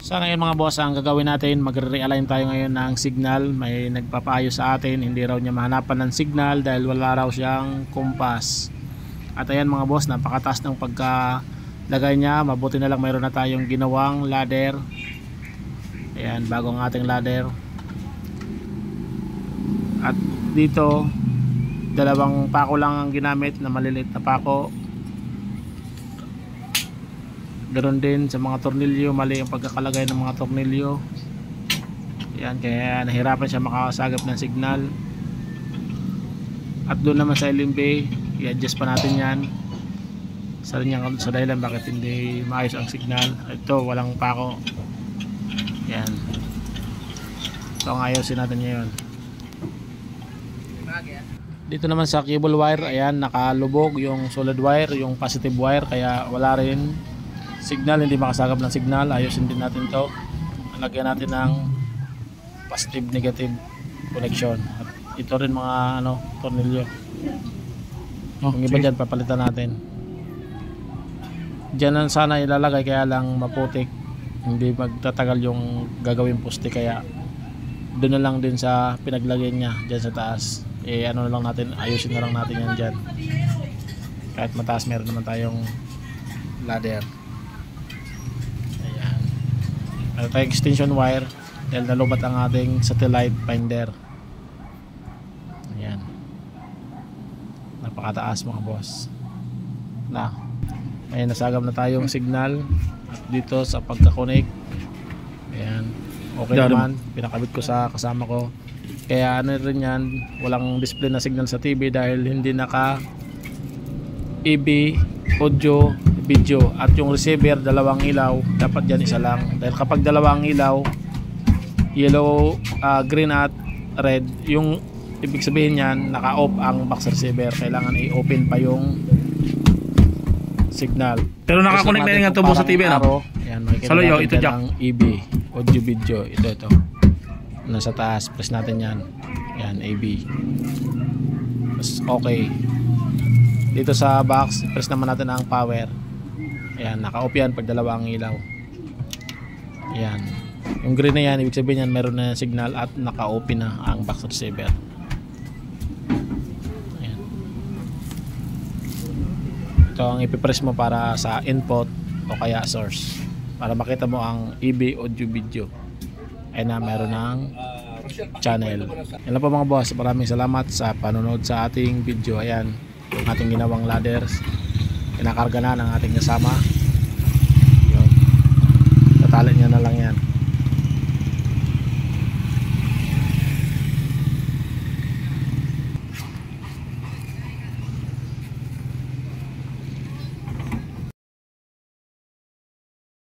So ngayon mga boss, ang gagawin natin, magre-realign tayo ngayon ng signal. May nagpapayo sa atin, hindi raw niya mahanapan ng signal dahil wala raw siyang compass. At ayan mga boss, napakataas ng pagkalagay niya. Mabuti na lang mayroon na tayong ginawang ladder. Ayan, bagong ating ladder. At dito, dalawang pako lang ang ginamit na maliliit na pako. Ganoon din sa mga tornilyo, mali ang pagkakalagay ng mga tornilyo. Yan, kaya nahirapan siya makasagap ng signal. At doon naman sa LMB, i-adjust pa natin yan. Sa dahilan bakit hindi maayos ang signal. Ito, walang pako. Yan. Ito ang ayusin natin ngayon. Dito naman sa cable wire, ayan, nakalubog yung solid wire, yung positive wire, kaya wala rin signal, hindi makasagap ng signal. Ayusin din natin to, lagyan natin ng positive negative connection. At ito rin mga tornilyo, yung iba dyan papalitan natin. Dyan sana ilalagay, kaya lang maputik, hindi magtatagal yung gagawin poste, kaya doon na lang din sa pinaglagay niya dyan sa taas. Na lang natin, ayusin na lang natin yan dyan. Kahit mataas, meron naman tayong ladder. Meron tayong extension wire dahil nalubat ang ating satellite finder. Ayan, napakataas mga boss. May nasagap na tayong signal. At dito sa pagkakonek, ayan, okay naman, pinakabit ko sa kasama ko. Kaya rin yan, walang display na signal sa TV dahil hindi naka EB, audio, video. At yung receiver, dalawang ilaw, dapat dyan isa lang. Dahil kapag dalawang ilaw, yellow, green at red, yung ibig sabihin yan, naka-off ang box receiver. Kailangan i-open pa yung signal. Pero nakakonect na yung nga tubo sa TV, no? Ayan, makikita natin ito dyan ang EB, audio, video. Ito. Nasa taas, press natin yan. Yan, AB. Tapos okay. Dito sa box, press naman natin ang power. Ayan, naka-off yan pag dalawa ang ilaw. Ayan. Yung green na yan, ibig sabihin yan, meron na signal at naka-open na ang box receiver. Ayan. Ito ang ipipress mo para sa input o kaya source. Para makita mo ang EB, audio, video. Ay na meron ng channel. Yan lang po mga boss, maraming salamat sa panonood sa ating video. Ayan, yung ating ginawang ladders, kinakarga na ng ating kasama.